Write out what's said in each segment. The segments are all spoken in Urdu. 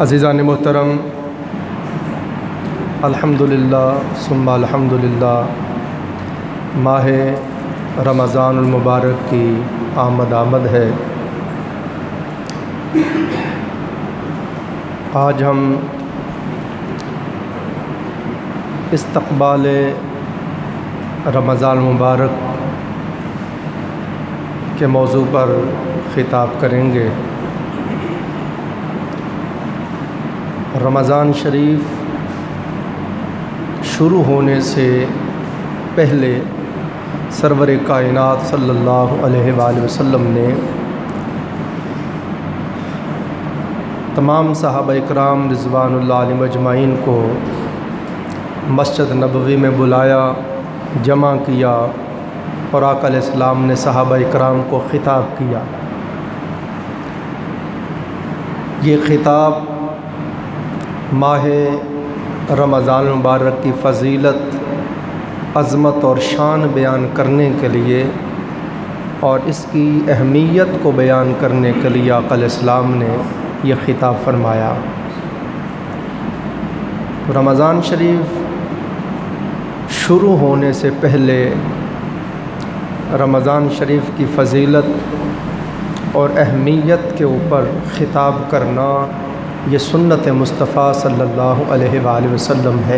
عزیزان محترم، الحمدللہ ثم الحمدللہ، ماہ رمضان المبارک کی آمد ہے۔ آج ہم استقبال رمضان المبارک کے موضوع پر خطاب کریں گے۔ رمضان شریف شروع ہونے سے پہلے سرور کائنات صلی اللہ علیہ وآلہ وسلم نے تمام صحابہ اکرام رضوان اللہ علیہم اجمعین کو مسجد نبوی میں بلایا، جمع کیا اور آقا علیہ السلام نے صحابہ اکرام کو خطاب کیا۔ یہ خطاب ماہ رمضان المبارک کی فضیلت، عظمت اور شان بیان کرنے کے لیے اور اس کی اہمیت کو بیان کرنے کے لیے آقا علیہ السلام نے یہ خطاب فرمایا۔ رمضان شریف شروع ہونے سے پہلے رمضان شریف کی فضیلت اور اہمیت کے اوپر خطاب کرنا یہ سنت مصطفیٰ صلی اللہ علیہ وآلہ وسلم ہے۔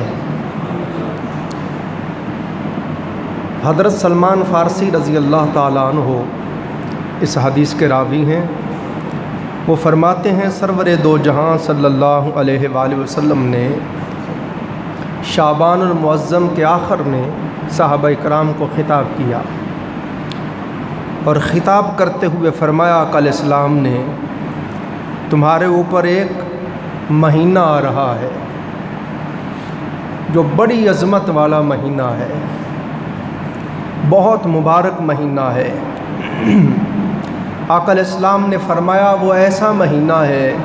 حضرت سلمان فارسی رضی اللہ تعالیٰ عنہ اس حدیث کے راوی ہیں۔ وہ فرماتے ہیں سرور دو جہاں صلی اللہ علیہ وآلہ وسلم نے شعبان المعظم کے آخر میں صحابہ اکرام کو خطاب کیا اور خطاب کرتے ہوئے فرمایا آقا علیہ السلام نے، تمہارے اوپر ایک مہینہ آ رہا ہے جو بڑی عظمت والا مہینہ ہے، بہت مبارک مہینہ ہے۔ آقا علیہ السلام نے فرمایا وہ ایسا مہینہ ہے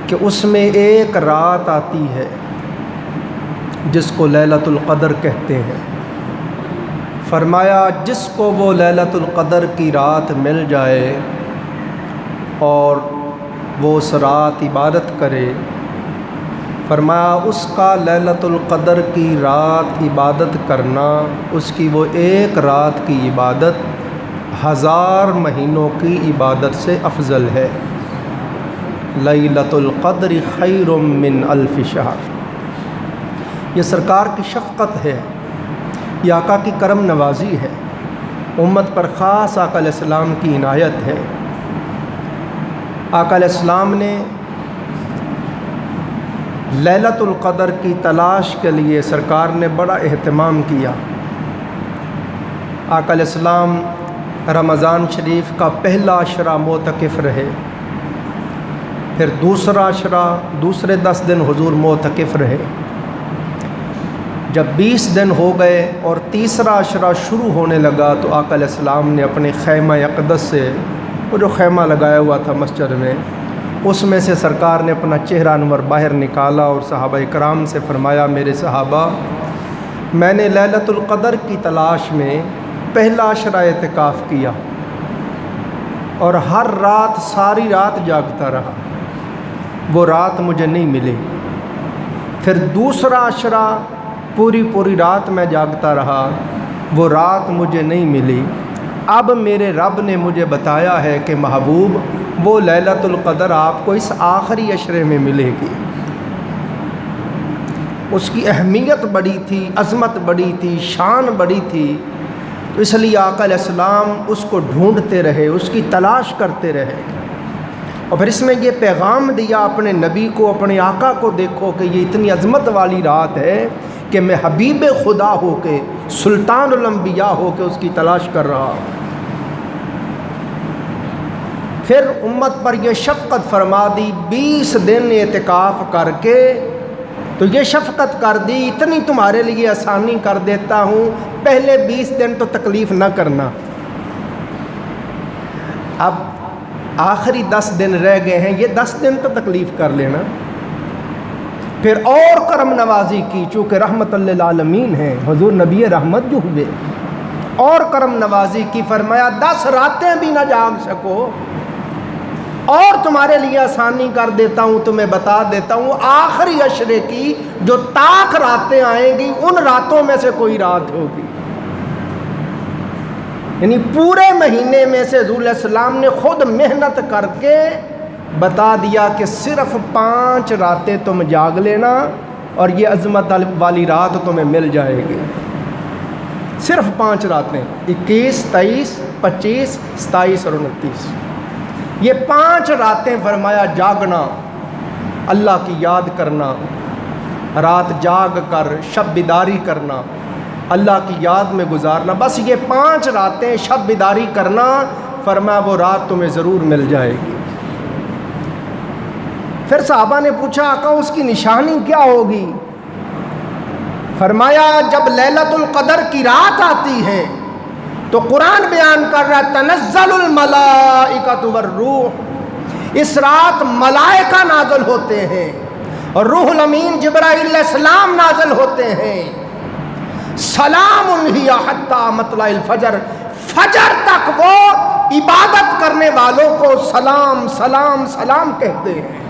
کہ اس میں ایک رات آتی ہے جس کو لیلۃ القدر کہتے ہیں۔ فرمایا جس کو وہ لیلۃ القدر کی رات مل جائے اور وہ اس رات عبادت کرے، فرمایا اس کا لیلۃ القدر کی رات عبادت کرنا، اس کی وہ ایک رات کی عبادت 1000 مہینوں کی عبادت سے افضل ہے۔ لیلۃ القدر خیر من 1000 شہر۔ یہ سرکار کی شفقت ہے، یہ آقا کی کرم نوازی ہے، امت پر خاص آقا علیہ السلام کی عنایت ہے۔ آقا علیہ السلام نے لیلۃ القدر کی تلاش کے لیے سرکار نے بڑا اہتمام کیا۔ آقا علیہ السلام رمضان شریف کا پہلا عشرہ معتکف رہے، پھر دوسرا عشرہ، دوسرے 10 دن حضور معتکف رہے۔ جب 20 دن ہو گئے اور تیسرا عشرہ شروع ہونے لگا تو آقا علیہ السلام نے اپنے خیمہ اقدس سے، وہ جو خیمہ لگایا ہوا تھا مسجد میں، اس میں سے سرکار نے اپنا چہرہ انور باہر نکالا اور صحابہ اکرام سے فرمایا، میرے صحابہ، میں نے لیلۃ القدر کی تلاش میں پہلا عشرہ اعتکاف کیا اور ہر رات ساری رات جاگتا رہا، وہ رات مجھے نہیں ملی۔ پھر دوسرا عشرہ پوری رات میں جاگتا رہا، وہ رات مجھے نہیں ملی۔ اب میرے رب نے مجھے بتایا ہے کہ محبوب وہ لیلۃ القدر آپ کو اس آخری عشرے میں ملے گی۔ اس کی اہمیت بڑی تھی، عظمت بڑی تھی، شان بڑی تھی، تو اس لیے آقا علیہ السلام اس کو ڈھونڈتے رہے، اس کی تلاش کرتے رہے۔ اور پھر اس میں یہ پیغام دیا اپنے نبی کو، اپنے آقا کو، دیکھو کہ یہ اتنی عظمت والی رات ہے کہ میں حبیب خدا ہو کے، سلطان الانبیاء ہو کے اس کی تلاش کر رہا ہوں۔ پھر امت پر یہ شفقت فرما دی، 20 دن اعتکاف کر کے تو یہ شفقت کر دی، اتنی تمہارے لیے آسانی کر دیتا ہوں، پہلے 20 دن تو تکلیف نہ کرنا، اب آخری 10 دن رہ گئے ہیں، یہ 10 دن تو تکلیف کر لینا۔ پھر اور کرم نوازی کی، چونکہ رحمت للعالمین ہیں، حضور نبی رحمت جو ہوئے، اور کرم نوازی کی، فرمایا 10 راتیں بھی نہ جاگ سکو اور تمہارے لیے آسانی کر دیتا ہوں، تمہیں بتا دیتا ہوں آخری عشرے کی جو طاق راتیں آئیں گی ان راتوں میں سے کوئی رات ہوگی۔ یعنی پورے مہینے میں سے حضور علیہ السلام نے خود محنت کر کے بتا دیا کہ صرف 5 راتیں تم جاگ لینا اور یہ عظمت والی رات تمہیں مل جائے گی۔ صرف 5 راتیں، 21، 23، 25، 27 اور 29۔ یہ 5 راتیں فرمایا جاگنا، اللہ کی یاد کرنا، رات جاگ کر شب بیداری کرنا، اللہ کی یاد میں گزارنا، بس یہ 5 راتیں شب بیداری کرنا، فرمایا وہ رات تمہیں ضرور مل جائے گی۔ پھر صحابہ نے پوچھا آقا اس کی نشانی کیا ہوگی؟ فرمایا جب لیلۃ القدر کی رات آتی ہے تو قرآن بیان کر رہا ہے تنزل الملائکۃ والروح، اس رات ملائکہ نازل ہوتے ہیں اور روح الامین جبرائیل علیہ السلام نازل ہوتے ہیں۔ سلام ہی حتی مطلع الفجر، فجر تک وہ عبادت کرنے والوں کو سلام سلام سلام کہتے ہیں۔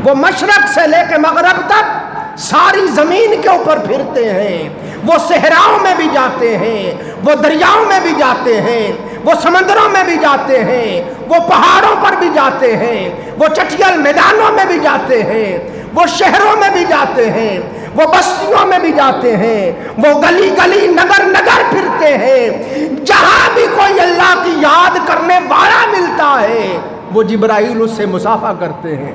وہ مشرق سے لے کے مغرب تک ساری زمین کے اوپر پھرتے ہیں، وہ صحراؤں میں بھی جاتے ہیں، وہ دریاؤں میں بھی جاتے ہیں، وہ سمندروں میں بھی جاتے ہیں، وہ پہاڑوں پر بھی جاتے ہیں، وہ چٹیل میدانوں میں بھی جاتے ہیں، وہ شہروں میں بھی جاتے ہیں، وہ بستیوں میں بھی جاتے ہیں، وہ گلی گلی نگر نگر پھرتے ہیں۔ جہاں بھی کوئی اللہ کی یاد کرنے والا ملتا ہے وہ جبرائیل اس سے مصافحہ کرتے ہیں۔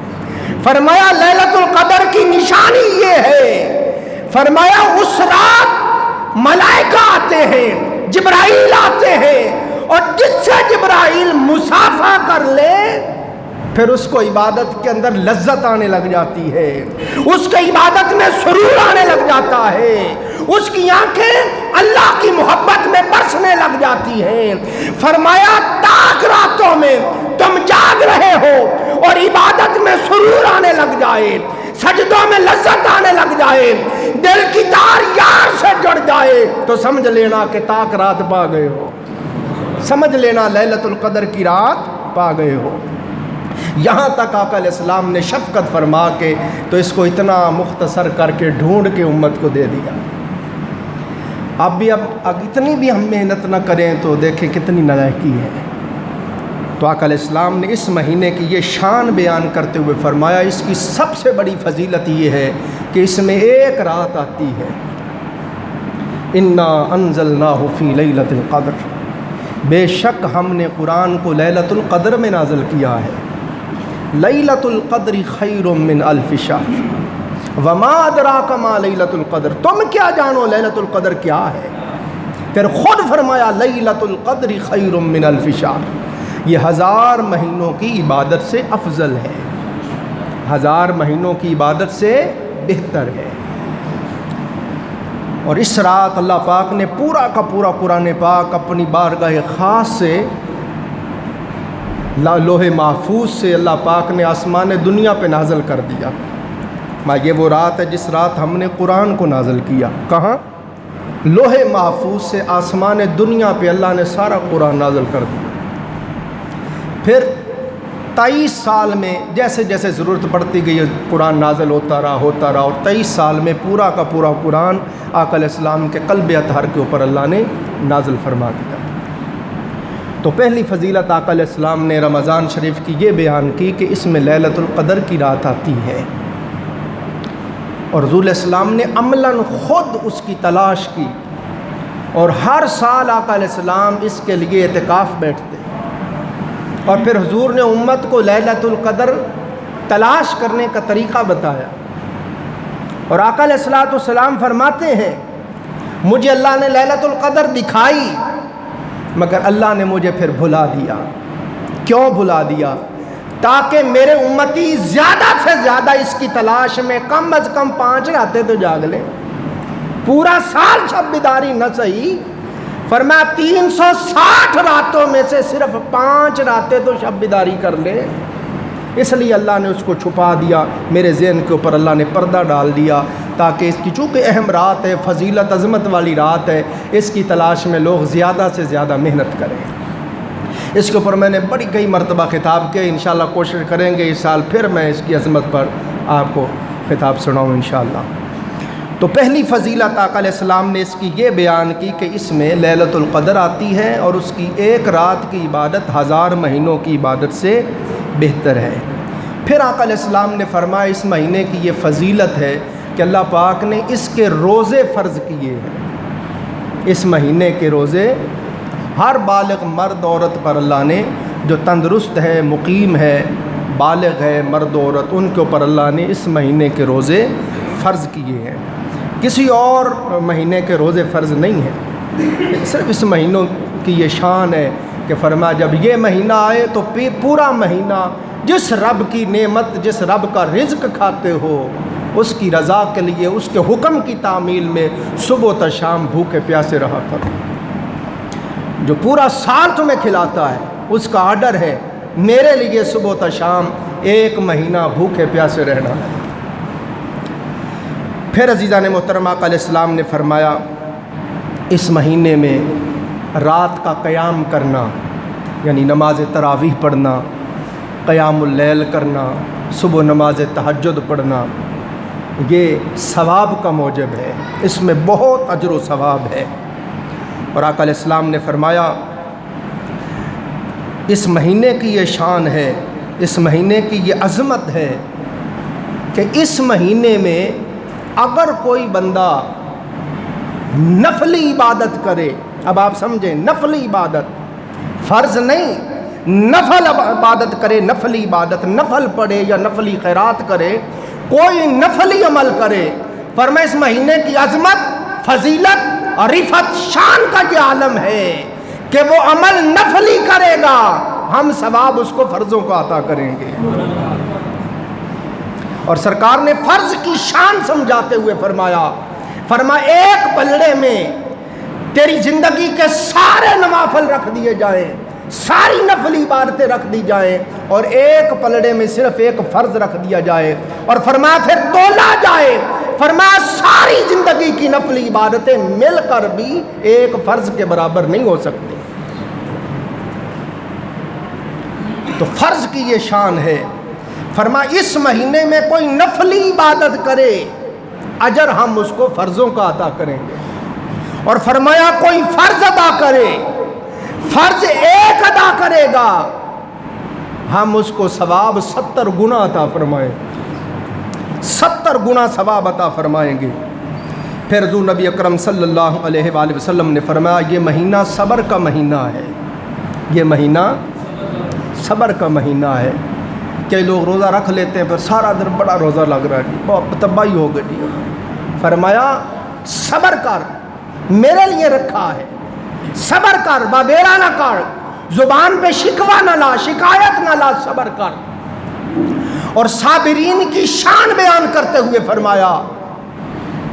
فرمایا لیلۃ القدر کی نشانی یہ ہے، فرمایا اس رات ملائکہ آتے ہیں، جبرائیل آتے ہیں اور جس سے جبرائیل مصافحہ کر لے پھر اس کو عبادت کے اندر لذت آنے لگ جاتی ہے، اس کے عبادت میں سرور آنے لگ جاتا ہے، اس کی آنکھیں اللہ کی محبت میں برسنے لگ جاتی ہیں۔ فرمایا تاک راتوں میں تم جاگ رہے ہو اور عبادت میں سرور آنے لگ جائے، سجدوں میں لذت آنے لگ جائے، دل کی تار یار سے جڑ جائے تو سمجھ لینا کہ تاک رات پا گئے ہو، سمجھ لینا لیلۃ القدر کی رات پا گئے ہو۔ یہاں تک آقا علیہ السلام نے شفقت فرما کے تو اس کو اتنا مختصر کر کے ڈھونڈ کے امت کو دے دیا۔ اب اتنی بھی ہم محنت نہ کریں تو دیکھیں کتنی نالائکی ہے۔ تو آقا علیہ السلام نے اس مہینے کی یہ شان بیان کرتے ہوئے فرمایا اس کی سب سے بڑی فضیلت یہ ہے کہ اس میں ایک رات آتی ہے، انا انزلناہ فی لیلۃ القدر، بے شک ہم نے قرآن کو لیلۃ القدر میں نازل کیا ہے۔ لیلۃ القدر خیر من الف شہر وما ادراک ما لیلۃ القدر، تم کیا جانو لیلۃ القدر کیا ہے؟ پھر خود فرمایا لیلۃ القدر خیر من الف شہر، یہ 1000 مہینوں کی عبادت سے افضل ہے، 1000 مہینوں کی عبادت سے بہتر ہے۔ اور اس رات اللہ پاک نے پورا کا پورا قرآن پاک اپنی بارگاہ خاص سے لوح محفوظ سے اللہ پاک نے آسمان دنیا پہ نازل کر دیا۔ یہ وہ رات ہے جس رات ہم نے قرآن کو نازل کیا، کہاں؟ لوح محفوظ سے آسمان دنیا پہ اللہ نے سارا قرآن نازل کر دیا۔ پھر 23 سال میں جیسے جیسے ضرورت پڑتی گئی قرآن نازل ہوتا رہا اور 23 سال میں پورا کا پورا قرآن آقا علیہ السلام کے قلب اطہر کے اوپر اللہ نے نازل فرما دیا۔ تو پہلی فضیلت آقا علیہ السلام نے رمضان شریف کی یہ بیان کی کہ اس میں لیلۃ القدر کی رات آتی ہے، اور حضور علیہ السلام نے عملاً خود اس کی تلاش کی، اور ہر سال آقا علیہ السلام اس کے لیے اعتکاف بیٹھتے، اور پھر حضور نے امت کو لیلۃ القدر تلاش کرنے کا طریقہ بتایا۔ اور آقا علیہ السلام فرماتے ہیں مجھے اللہ نے لیلۃ القدر دکھائی مگر اللہ نے مجھے پھر بھلا دیا۔ کیوں بھلا دیا؟ تاکہ میرے امتی زیادہ سے زیادہ اس کی تلاش میں کم از کم 5 راتیں تو جاگ لیں، پورا سال شب بیداری نہ صحیح، فرمایا 360 راتوں میں سے صرف 5 راتیں تو شب بیداری کر لے۔ اس لیے اللہ نے اس کو چھپا دیا، میرے ذہن کے اوپر اللہ نے پردہ ڈال دیا تاکہ اس کی چونکہ اہم رات ہے، فضیلت عظمت والی رات ہے، اس کی تلاش میں لوگ زیادہ سے زیادہ محنت کریں۔ اس کے اوپر میں نے بڑی کئی مرتبہ خطاب کیا، انشاءاللہ کوشش کریں گے اس سال پھر میں اس کی عظمت پر آپ کو خطاب سناؤں انشاءاللہ۔ تو پہلی فضیلت آقا علیہ السلام نے اس کی یہ بیان کی کہ اس میں لیلۃ القدر آتی ہے اور اس کی ایک رات کی عبادت 1000 مہینوں کی عبادت سے بہتر ہے۔ پھر آقا علیہ السلام نے فرمایا اس مہینے کی یہ فضیلت ہے کہ اللہ پاک نے اس کے روزے فرض کیے ہیں۔ اس مہینے کے روزے ہر بالغ مرد عورت پر اللہ نے، جو تندرست ہے، مقیم ہے، بالغ ہے، مرد عورت، ان کے اوپر اللہ نے اس مہینے کے روزے فرض کیے ہیں۔ کسی اور مہینے کے روزے فرض نہیں ہیں، صرف اس مہینوں کی یہ شان ہے کہ فرمایا جب یہ مہینہ آئے تو پورا مہینہ جس رب کی نعمت، جس رب کا رزق کھاتے ہو، اس کی رضا کے لیے، اس کے حکم کی تعمیل میں صبح تا شام بھوکے پیاسے رہا کرو۔ جو پورا سال تمہیں کھلاتا ہے اس کا آرڈر ہے میرے لیے صبح تا شام ایک مہینہ بھوکے پیاسے رہنا ہے۔ پھر عزیزان محترمہ آقا علیہ السلام نے فرمایا اس مہینے میں رات کا قیام کرنا، یعنی نماز تراویح پڑھنا، قیام اللیل کرنا، صبح نماز تہجد پڑھنا، یہ ثواب کا موجب ہے، اس میں بہت اجر و ثواب ہے۔ اور آقا علیہ السلام نے فرمایا اس مہینے کی یہ شان ہے، اس مہینے کی یہ عظمت ہے کہ اس مہینے میں اگر کوئی بندہ نفلی عبادت کرے، اب آپ سمجھیں نفلی عبادت، فرض نہیں، نفل عبادت کرے، نفلی عبادت، نفل پڑھے یا نفلی خیرات کرے، کوئی نفلی عمل کرے، فرمایا اس مہینے کی عظمت، فضیلت اور رفعت، شان کا یہ عالم ہے کہ وہ عمل نفلی کرے گا، ہم ثواب اس کو فرضوں کا عطا کریں گے۔ اور سرکار نے فرض کی شان سمجھاتے ہوئے فرمایا ایک پلڑے میں تیری زندگی کے سارے نوافل رکھ دیے جائیں، ساری نفلی عبادتیں رکھ دی جائیں، اور ایک پلڑے میں صرف ایک فرض رکھ دیا جائے، اور فرمایا پھر تولا جائے، فرمایا ساری زندگی کی نفلی عبادتیں مل کر بھی ایک فرض کے برابر نہیں ہو سکتی۔ تو فرض کی یہ شان ہے، فرمایا اس مہینے میں کوئی نفلی عبادت کرے، اجر ہم اس کو فرضوں کا عطا کریں گے، اور فرمایا کوئی فرض ادا کرے، فرض ایک ادا کرے گا، ہم اس کو ثواب 70 گنا عطا فرمائیں، 70 گنا ثواب عطا فرمائیں گے۔ پھر حضور نبی اکرم صلی اللہ علیہ وآلہ وسلم نے فرمایا یہ مہینہ صبر کا مہینہ ہے، یہ مہینہ صبر کا مہینہ ہے۔ کئی لوگ روزہ رکھ لیتے ہیں، پھر سارا دن بڑا روزہ لگ رہا ہے جی، بہت تباہی ہو گئی جی۔ فرمایا صبر کر، میرے لیے رکھا ہے، صبر کر، باویرا نہ کر، زبان پہ شکوہ نہ لا، شکایت نہ لا، صبر کر۔ اور صابرین کی شان بیان کرتے ہوئے فرمایا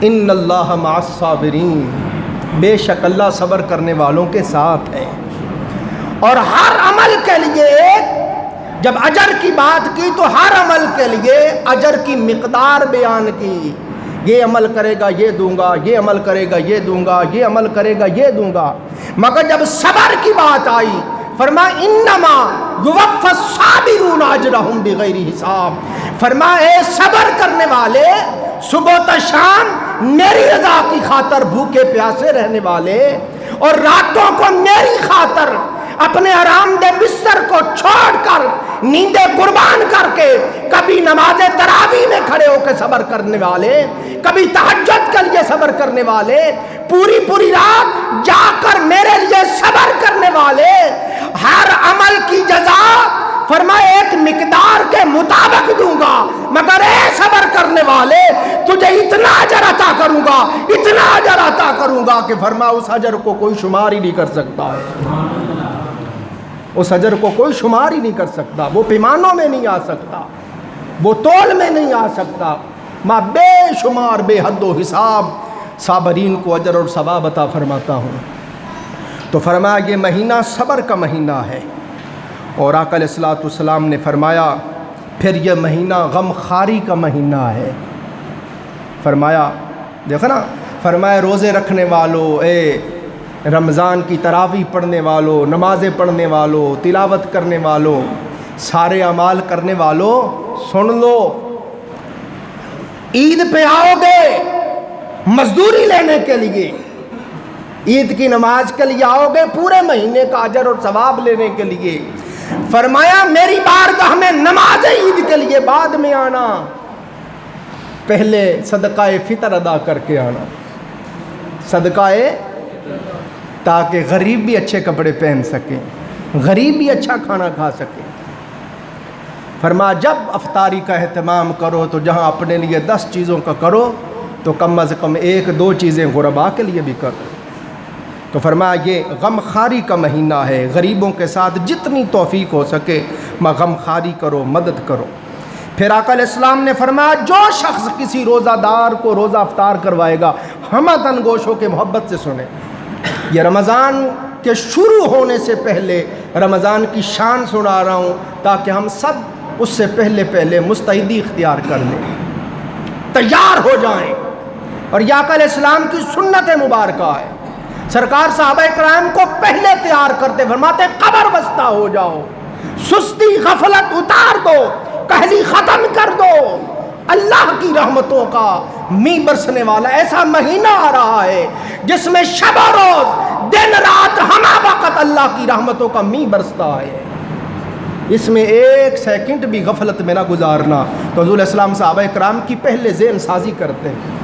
ان اللہ مع الصابرین، بے شک اللہ صبر کرنے والوں کے ساتھ ہے۔ اور ہر عمل کے لیے جب اجر کی بات کی تو ہر عمل کے لیے اجر کی مقدار بیان کی، یہ عمل کرے گا یہ دوں گا، یہ عمل کرے گا یہ دوں گا، یہ عمل کرے گا یہ دوں گا، مگر جب صبر کی بات آئی فرمایا انما یوفی الصابرون اجرہم بغیر حساب، فرمایا اے صبر کرنے والے، صبح تا شام میری رضا کی خاطر بھوکے پیاسے رہنے والے، اور راتوں کو میری خاطر اپنے آرام دہ بستر کو چھوڑ کر، نیندیں قربان کر کے، کبھی نماز تراویح میں کھڑے ہو کے صبر کرنے والے، کبھی تہجد کے لیے صبر کرنے والے، پوری رات جا کر میرے لیے صبر کرنے والے، ہر عمل کی جزا فرمایا ایک مقدار کے مطابق دوں گا، مگر اے صبر کرنے والے تجھے اتنا اجر عطا کروں گا، اتنا اجر عطا کروں گا کہ فرمایا اس اجر کو کوئی شمار ہی نہیں کر سکتا ہے، اس اجر کو کوئی شمار ہی نہیں کر سکتا، وہ پیمانوں میں نہیں آ سکتا، وہ تول میں نہیں آ سکتا۔ میں بے شمار بے حد و حساب صابرین کو اجر اور ثواب عطا فرماتا ہوں۔ تو فرمایا یہ مہینہ صبر کا مہینہ ہے، اور آقا علیہ الصلوۃ والسلام نے فرمایا پھر یہ مہینہ غم خواری کا مہینہ ہے۔ فرمایا دیکھو نا، فرمایا روزے رکھنے والوں، اے رمضان کی تراویح پڑھنے والوں، نمازیں پڑھنے والوں، تلاوت کرنے والوں، سارے اعمال کرنے والوں سن لو، عید پہ آؤ گے مزدوری لینے کے لیے، عید کی نماز کے لیے آؤ گے پورے مہینے کا اجر اور ثواب لینے کے لیے، فرمایا میری بارگاہ میں نماز عید کے لیے بعد میں آنا، پہلے صدقہ فطر ادا کر کے آنا، صدقہ تاکہ غریب بھی اچھے کپڑے پہن سکیں، غریب بھی اچھا کھانا کھا سکیں۔ فرمایا جب افطاری کا اہتمام کرو تو جہاں اپنے لیے 10 چیزوں کا کرو تو کم از کم 1-2 چیزیں غربا کے لیے بھی کرو۔ تو فرمایا یہ غم خواری کا مہینہ ہے، غریبوں کے ساتھ جتنی توفیق ہو سکے غم خواری کرو، مدد کرو۔ پھر آقا علیہ السلام نے فرمایا جو شخص کسی روزہ دار کو روزہ افطار کروائے گا، ہمدن گوش ہو کے محبت سے سنیں، یہ رمضان کے شروع ہونے سے پہلے رمضان کی شان سنا رہا ہوں تاکہ ہم سب اس سے پہلے مستعدی اختیار کر لیں، تیار ہو جائیں۔ اور یہ آقا علیہ السلام کی سنت مبارکہ ہے، سرکار صحابہ کرام کو پہلے تیار کرتے، فرماتے قبر بستہ ہو جاؤ، سستی غفلت اتار دو، کہلی ختم کر دو، اللہ کی رحمتوں کا می برسنے والا ایسا مہینہ آ رہا ہے جس میں شب و روز دن رات ہمہ وقت اللہ کی رحمتوں کا می برستا ہے، اس میں 1 سیکنڈ بھی غفلت میں نہ گزارنا۔ تو حضور علیہ السلام صحابہ کرام کی پہلے ذہن سازی کرتے ہیں،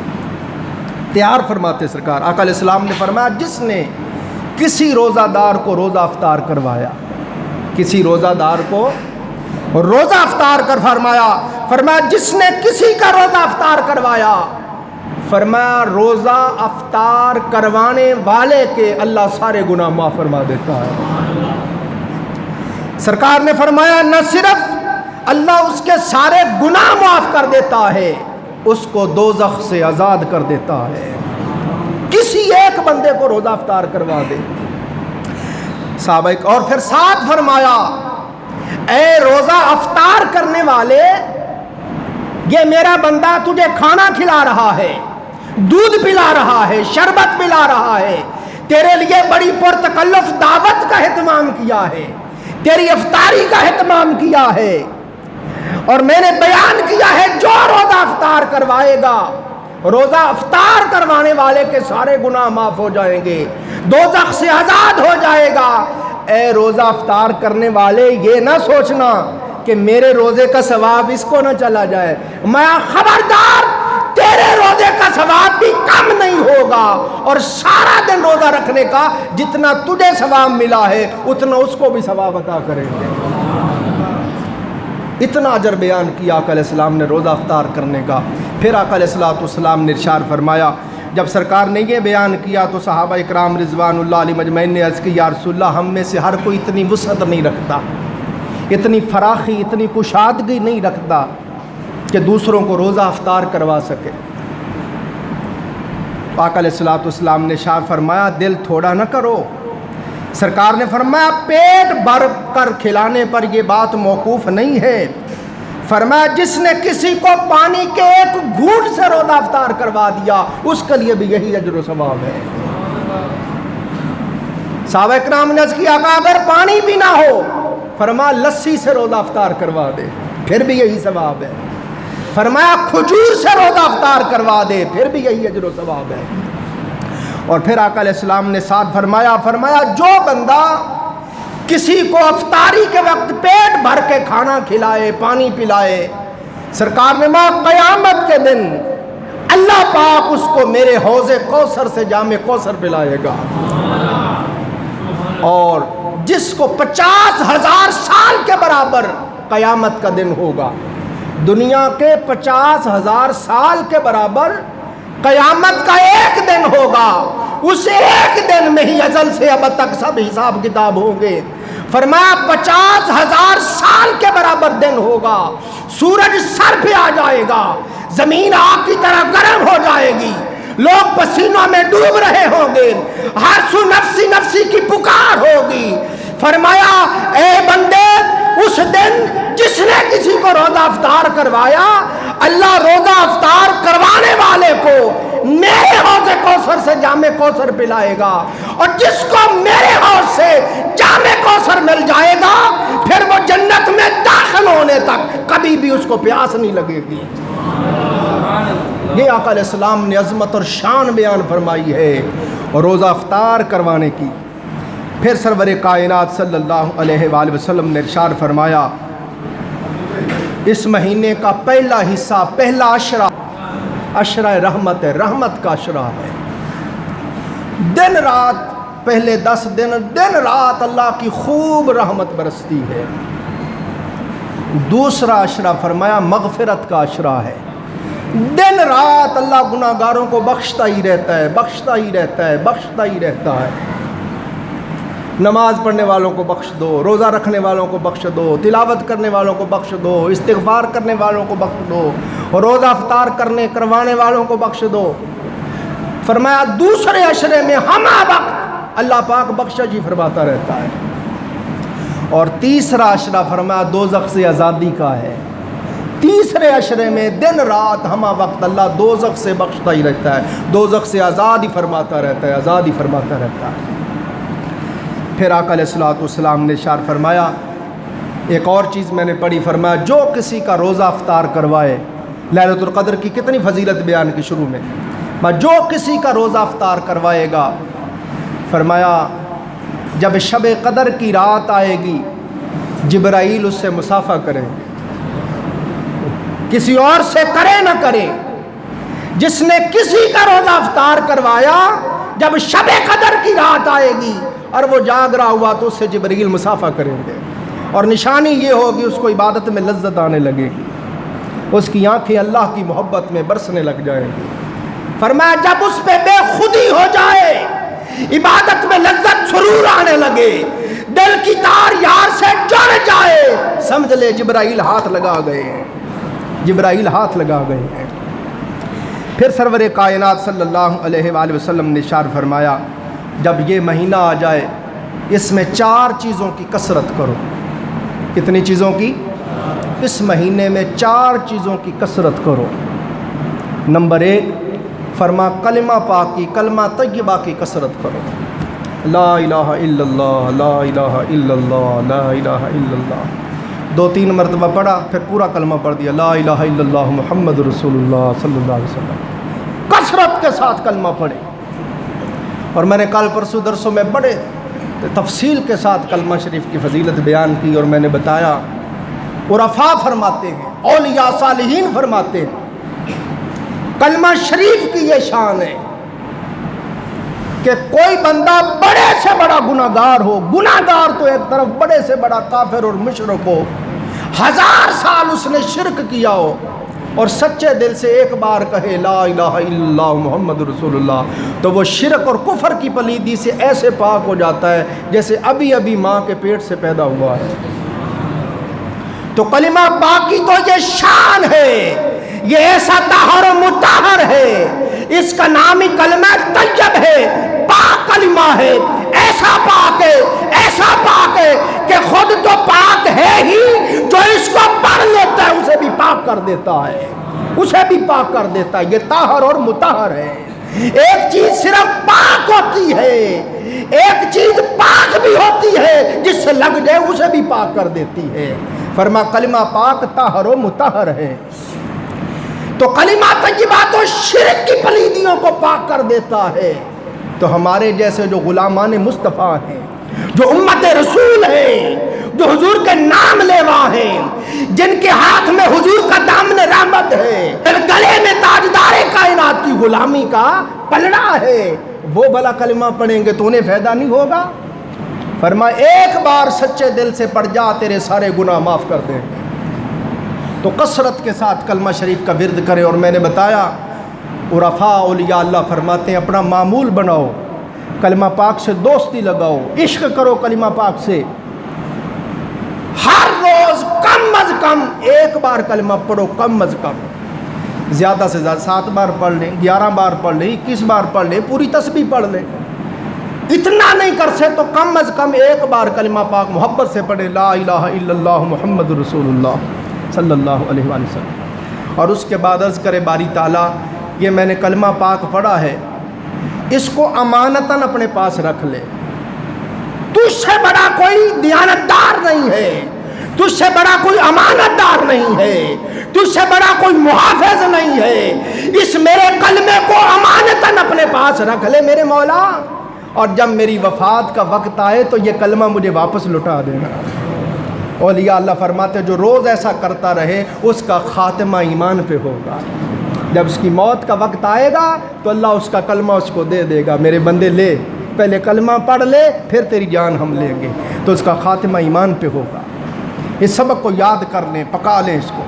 تیار فرماتے سرکار۔ آقا علیہ السلام نے فرمایا جس نے کسی روزہ دار کو روزہ افطار کروایا، کسی روزہ دار کو روزہ افطار کر فرمایا جس نے کسی کا روزہ افطار کروایا، فرمایا روزہ افطار کروانے والے کے اللہ سارے گناہ معاف فرما دیتا ہے۔ سرکار نے فرمایا نہ صرف اللہ اس کے سارے گناہ معاف کر دیتا ہے، اس کو دوزخ سے آزاد کر دیتا ہے، کسی ایک بندے کو روزہ افطار کروا دے۔ صحابہ اور پھر ساتھ فرمایا اے روزہ افطار کرنے والے، یہ میرا بندہ تجھے کھانا کھلا رہا ہے، دودھ پلا رہا ہے، شربت پلا رہا ہے، تیرے لیے بڑی پرتکلف دعوت کا اہتمام کیا ہے، تیری افطاری کا اہتمام کیا ہے، اور میں نے بیان کیا ہے جو روزہ افطار کروائے گا، روزہ افطار کروانے والے کے سارے گناہ معاف ہو جائیں گے، دوزخ سے آزاد ہو جائے گا۔ اے روزہ افطار کرنے والے یہ نہ سوچنا کہ میرے روزے کا ثواب اس کو نہ چلا جائے، میں خبردار تیرے روزے کا ثواب بھی کم نہیں ہوگا، اور سارا دن روزہ رکھنے کا جتنا تجھے ثواب ملا ہے اتنا اس کو بھی ثواب عطا کریں گے۔ اتنا اجر بیان کیا آقا علیہ السلام نے روزہ افطار کرنے کا۔ پھر آقا علیہ السلام نے ارشاد فرمایا، جب سرکار نے یہ بیان کیا تو صحابہ اکرام رضوان اللہ علیہ مجمعین نے عرض کی یا رسول اللہ ہم میں سے ہر کوئی اتنی وسعت نہیں رکھتا، اتنی فراخی، اتنی کشادگی نہیں رکھتا کہ دوسروں کو روزہ افطار کروا سکے۔ تو آقا علیہ السلام نے ارشاد فرمایا دل تھوڑا نہ کرو، سرکار نے فرمایا پیٹ بھر کر کھلانے پر یہ بات موقوف نہیں ہے، فرمایا جس نے کسی کو پانی کے ایک گھونٹ سے روزہ افطار کروا دیا اس کے لیے بھی یہی اجر و ثواب ہے۔ صحابہ اکرام نے عرض کیا اگر پانی بھی نہ ہو، فرمایا لسی سے روزہ افطار کروا دے پھر بھی یہی ثواب ہے، فرمایا کھجور سے روزہ افطار کروا دے پھر بھی یہی اجر و ثواب ہے۔ اور پھر آقا علیہ السلام نے ساتھ فرمایا جو بندہ کسی کو افطاری کے وقت پیٹ بھر کے کھانا کھلائے، پانی پلائے، سرکار نے قیامت کے دن اللہ پاک اس کو میرے حوض کوثر سے جام کوثر پلائے گا، اور جس کو 50,000 سال کے برابر قیامت کا دن ہوگا، دنیا کے 50,000 سال کے برابر قیامت کا ایک دن ہوگا، اس ایک دن میں ہی ازل سے اب تک سب حساب کتاب ہوں گے۔ فرمایا 50,000 سال کے برابر دن ہوگا، سورج سر پہ آ جائے گا، زمین آگ کی طرح گرم ہو جائے گی، لوگ پسینوں میں ڈوب رہے ہوں گے، ہر سو نفسی نفسی کی پکار ہوگی۔ فرمایا اے بندے اس دن جس نے کسی کو روزہ افطار کروایا، اللہ روزہ افطار کروانے والے کو میرے حوض کوثر سے جام کوثر پلائے گا، اور جس کو میرے حوض سے جام کوثر مل جائے گا پھر وہ جنت میں داخل ہونے تک کبھی بھی اس کو پیاس نہیں لگے گی۔ یہ آقا علیہ السلام نے عظمت اور شان بیان فرمائی ہے اور روزہ افطار کروانے کی۔ پھر سرور کائنات صلی اللہ علیہ وآلہ وسلم نے ارشاد فرمایا اس مہینے کا پہلا حصہ، پہلا عشرہ، عشرہ رحمت ہے، رحمت کا عشرہ ہے۔ دن رات، پہلے 10 دن دن رات اللہ کی خوب رحمت برستی ہے۔ دوسرا عشرہ فرمایا مغفرت کا عشرہ ہے، دن رات اللہ گناہگاروں کو بخشتا ہی رہتا ہے، بخشتا ہی رہتا ہے، بخشتا ہی رہتا ہے۔ نماز پڑھنے والوں کو بخش دو، روزہ رکھنے والوں کو بخش دو، تلاوت کرنے والوں کو بخش دو، استغفار کرنے والوں کو بخش دو، اور روزہ افطار کروانے والوں کو بخش دو۔ فرمایا دوسرے عشرے میں ہمہ وقت اللہ پاک بخشش ہی فرماتا رہتا ہے۔ اور تیسرا عشرہ فرمایا دوزخ سے آزادی کا ہے۔ تیسرے عشرے میں دن رات ہمہ وقت اللہ دوزخ سے بخشتا ہی رہتا ہے، دوزخ سے آزاد ہی فرماتا رہتا ہے، آزاد ہی فرماتا رہتا ہے۔ پھر آقا علیہ الصلوۃ والسلام نے ارشاد فرمایا، ایک اور چیز میں نے پڑھی، فرمایا جو کسی کا روزہ افطار کروائے، لیلۃ القدر کی کتنی فضیلت بیان کی شروع میں، جو کسی کا روزہ افطار کروائے گا، فرمایا جب شب قدر کی رات آئے گی جبرائیل اس سے مصافحہ کریں گے، کسی اور سے کرے نہ کرے، جس نے کسی کا روزہ افطار کروایا جب شب قدر کی رات آئے گی اور وہ جاگ رہا ہوا تو اس سے جبرائیل مصافحہ کریں گے، اور نشانی یہ ہوگی اس کو عبادت میں لذت آنے لگے گی، اس کی آنکھیں اللہ کی محبت میں برسنے لگ جائیں گی۔ فرمایا جب اس پہ بے خودی ہو جائے، عبادت میں لذت سرور آنے لگے، دل کی تار یار سے جڑ جائے، سمجھ لے جبرائیل ہاتھ لگا گئے ہیں، جبرائیل ہاتھ لگا گئے ہیں۔ پھر سرور کائنات صلی اللہ علیہ وآلہ وسلم نے ارشاد فرمایا جب یہ مہینہ آ جائے اس میں 4 چیزوں کی کثرت کرو۔ کتنی چیزوں کی؟ اس مہینے میں 4 چیزوں کی کثرت کرو۔ نمبر 1 فرما کلمہ پاک کی، کلمہ طیبہ کی کثرت کرو، لا الہ الا اللہ، لا الہ الا اللہ، لا الہ الا اللہ۔ 2-3 مرتبہ پڑھا پھر پورا کلمہ پڑھ دیا، لا الہ الا اللہ محمد رسول اللہ صلی اللہ علیہ وسلم۔ کثرت کے ساتھ کلمہ پڑھے، اور میں نے کل پرسوں درسوں میں بڑے تفصیل کے ساتھ کلمہ شریف کی فضیلت بیان کی، اور میں نے بتایا عرفاء فرماتے ہیں، اولیاء صالحین فرماتے ہیں کلمہ شریف کی یہ شان ہے کہ کوئی بندہ بڑے سے بڑا گناہگار ہو، گناہگار تو ایک طرف، بڑے سے بڑا کافر اور مشرک ہو، 1000 سال اس نے شرک کیا ہو، اور سچے دل سے ایک بار کہے لا الہ الا اللہ محمد رسول اللہ، تو وہ شرک اور کفر کی پلیدی سے ایسے پاک ہو جاتا ہے جیسے ابھی ابھی ماں کے پیٹ سے پیدا ہوا ہے۔ تو کلمہ پاک کی تو یہ شان ہے، یہ ایسا طاہر و مطہر ہے، اس کا نام ہی کلمہ طیب ہے، پاک کلمہ ہے، ایسا پاک ہے، ایسا پاک ہے کہ خود تو پاک ہے ہی، جو اس کو پڑھ لیتا ہے اسے بھی پاک کر دیتا ہے، اسے بھی پاک کر دیتا ہے۔ یہ طاہر اور مطہر ہے۔ ایک چیز صرف پاک ہوتی ہے، ایک چیز پاک بھی ہوتی ہے، جس سے لگ جائے اسے بھی پاک کر دیتی ہے۔ فرما کلمہ پاک طاہر و مطہر ہے۔ تو کلمہ طیبہ تو شرک کی پلیدیوں کو پاک کر دیتا ہے۔ تو ہمارے جیسے جو غلامان مصطفیٰ ہیں، جو امت رسول ہیں، جو حضور کے نام لیوا ہیں، جن کے ہاتھ میں حضور کا دامن رحمت ہے، گلے میں تاجدار کائنات کی غلامی کا پلڑا ہے، وہ بھلا کلمہ پڑھیں گے تو انہیں فائدہ نہیں ہوگا؟ فرمایا ایک بار سچے دل سے پڑھ جا، تیرے سارے گناہ معاف کر دیں گے۔ تو کثرت کے ساتھ کلمہ شریف کا ورد کرے۔ اور میں نے بتایا عرفاء اولیاء اللہ فرماتے ہیں اپنا معمول بناؤ، کلمہ پاک سے دوستی لگاؤ، عشق کرو کلمہ پاک سے، ہر روز کم از کم 1 بار کلمہ پڑھو، کم از کم، زیادہ سے زیادہ 7 بار پڑھ لیں، 11 بار پڑھ لیں، 21 بار پڑھ لیں، پوری تسبیح پڑھ لیں۔ اتنا نہیں کر سکے تو کم از کم 1 بار کلمہ پاک محبت سے پڑھے، لا الہ الا اللہ محمد رسول اللہ صلی اللہ علیہ وآلہ وسلم، اور اس کے بعد عرض کرے باری تعالیٰ یہ میں نے کلمہ پاک پڑھا ہے، اس کو امانتاً اپنے پاس رکھ لے، تجھ سے بڑا کوئی دیانتدار نہیں ہے، تجھ سے بڑا کوئی امانت دار نہیں ہے، تجھ سے بڑا کوئی محافظ نہیں ہے، اس میرے کلمے کو امانتاً اپنے پاس رکھ لے میرے مولا، اور جب میری وفات کا وقت آئے تو یہ کلمہ مجھے واپس لٹا دینا۔ اولیاء اللہ فرماتے جو روز ایسا کرتا رہے اس کا خاتمہ ایمان پہ ہوگا، جب اس کی موت کا وقت آئے گا تو اللہ اس کا کلمہ اس کو دے دے گا، میرے بندے لے، پہلے کلمہ پڑھ لے پھر تیری جان ہم لیں گے، تو اس کا خاتمہ ایمان پہ ہوگا۔ اس سبق کو یاد کر لیں، پکا لیں اس کو۔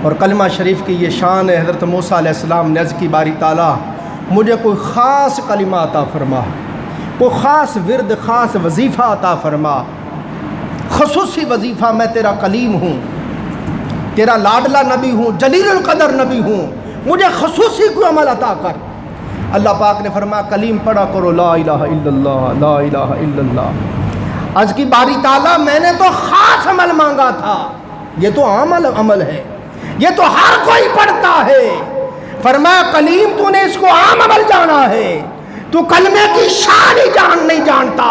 اور کلمہ شریف کی یہ شان ہے، حضرت موسیٰ علیہ السلام نے عرض کی باری تعالیٰ مجھے کوئی خاص کلمہ عطا فرما، کوئی خاص ورد، خاص وظیفہ عطا فرما، خصوصی وظیفہ، میں تیرا کلیم ہوں، تیرا لاڈلا نبی ہوں، جلیل القدر نبی ہوں، مجھے خصوصی کوئی عمل عطا کر۔ اللہ پاک نے فرمایا کلیم پڑھا کرو، لا الہ الا اللہ، لا الہ الا اللہ۔ عرض کی باری تعالیٰ میں نے تو خاص عمل مانگا تھا، یہ تو عام عمل ہے، یہ تو ہر کوئی پڑھتا ہے۔ فرمایا کلیم تو نے اس کو عام عمل جانا ہے، تو کلمے کی شان ہی نہیں جانتا۔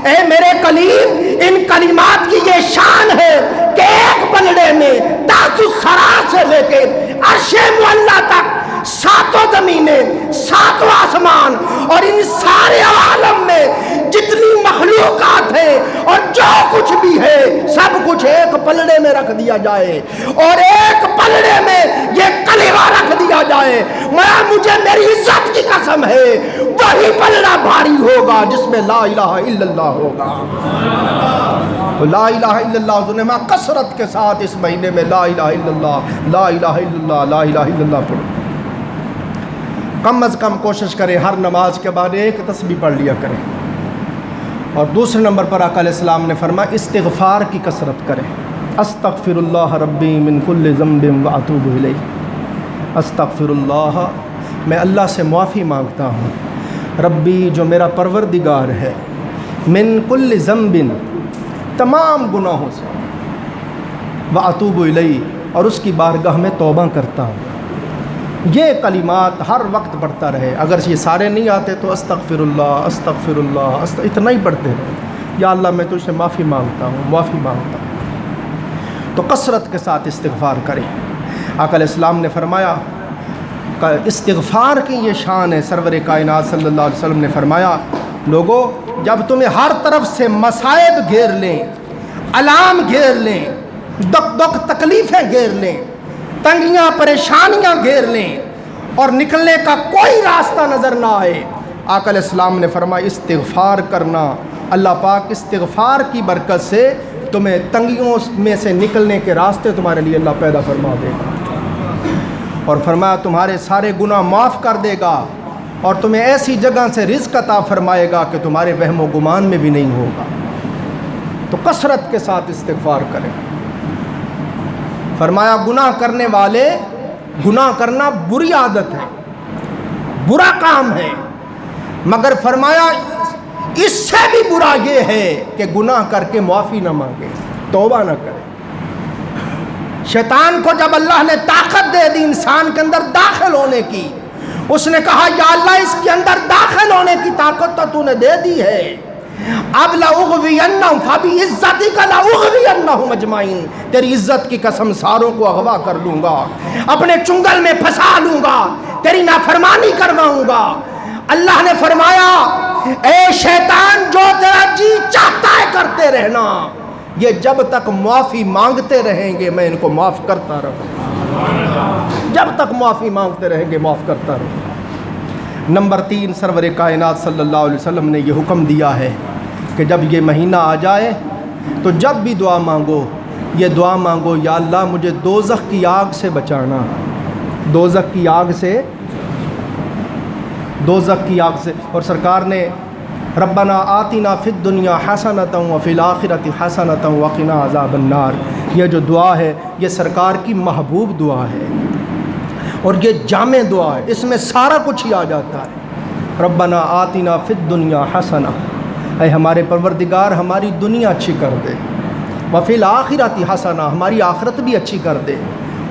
اے میرے کلیم، ان کلمات کی یہ شان ہے کہ ایک پلڑے میں تحت الثری سے لے کے عرش معلیٰ تک ساتوں زمینیں، ساتوں آسمان اور ان سارے عالم میں جتنی مخلوقات ہیں اور جو کچھ بھی ہے سب کچھ ایک پلڑے میں رکھ دیا جائے اور ایک پلڑے میں یہ کلمہ رکھ دیا جائے، مجھے میری عزت کی قسم ہے وہی پلڑا بھاری ہوگا جس میں لا الہ الا اللہ ہوگا۔ لا الہ الا اللہ ظلمہ کثرت کے ساتھ اس مہینے میں لا الہ الا اللہ، لا الہ الا اللہ، لا الہ الا اللہ پڑھو۔ کم از کم کوشش کریں ہر نماز کے بعد ایک تسبیح پڑھ لیا کریں۔ اور دوسرے نمبر پر آقا علیہ السلام نے فرمایا استغفار کی کثرت کریں۔ استغفر اللہ ربی من کل ذنب واتوب الیہ، استغفر اللہ، میں اللہ سے معافی مانگتا ہوں، ربی جو میرا پروردگار ہے، من کل ذنب، تمام گناہوں سے، واتوب الیہ، اور اس کی بارگاہ میں توبہ کرتا ہوں۔ یہ کلمات ہر وقت پڑھتا رہے، اگر یہ سارے نہیں آتے تو استغفر اللہ، استغفر اللہ، اتنا ہی پڑھتے رہے، یا اللہ میں تجھ سے معافی مانگتا ہوں، معافی مانگتا ہوں۔ تو کثرت کے ساتھ استغفار کریں۔ آقا علیہ السلام نے فرمایا استغفار کی یہ شان ہے، سرور کائنات صلی اللہ علیہ وسلم نے فرمایا لوگوں جب تمہیں ہر طرف سے مصائب گھیر لیں، الام گھیر لیں، دکھ تکلیفیں گھیر لیں، تنگیاں پریشانیاں گھیر لیں اور نکلنے کا کوئی راستہ نظر نہ آئے، آقا علیہ السلام نے فرمایا استغفار کرنا، اللہ پاک استغفار کی برکت سے تمہیں تنگیوں میں سے نکلنے کے راستے تمہارے لیے اللہ پیدا فرما دے گا، اور فرمایا تمہارے سارے گناہ معاف کر دے گا اور تمہیں ایسی جگہ سے رزق عطا فرمائے گا کہ تمہارے وہم و گمان میں بھی نہیں ہوگا۔ تو کثرت کے ساتھ استغفار کریں۔ فرمایا گناہ کرنے والے، گناہ کرنا بری عادت ہے، برا کام ہے، مگر فرمایا اس سے بھی برا یہ ہے کہ گناہ کر کے معافی نہ مانگے، توبہ نہ کرے۔ شیطان کو جب اللہ نے طاقت دے دی انسان کے اندر داخل ہونے کی، اس نے کہا یا اللہ اس کے اندر داخل ہونے کی طاقت تو تو نے دے دی ہے، اب لأغوینہم فبعزتک لأغوینہم اجمعین، تیری عزت کی قسم ساروں کو اغوا کر لوں گا، اپنے چنگل میں پھنسا لوں گا، تیری نافرمانی کرواؤں گا۔ اللہ نے فرمایا اے شیطان جو تیرا جی چاہتا ہے کرتے رہنا، یہ جب تک معافی مانگتے رہیں گے میں ان کو معاف کرتا رہوں، جب تک معافی مانگتے رہیں گے معاف کرتا رہوں۔ نمبر 3 سرور کائنات صلی اللہ علیہ وسلم نے یہ حکم دیا ہے کہ جب یہ مہینہ آ جائے تو جب بھی دعا مانگو یہ دعا مانگو یا اللہ مجھے دوزخ کی آگ سے بچانا، دوزخ کی آگ سے، دوزخ کی آگ سے۔ اور سرکار نے ربنا آتنا فی الدنیا حسنۃ وفی الآخرۃ حسنۃ وقنا عذاب النار، یہ جو دعا ہے یہ سرکار کی محبوب دعا ہے اور یہ جامع دعا ہے، اس میں سارا کچھ ہی آ جاتا ہے۔ ربنا آتنا فی الدنیا حسنہ، اے ہمارے پروردگار ہماری دنیا اچھی کر دے، وفی الآخرۃ حسنہ، ہماری آخرت بھی اچھی کر دے،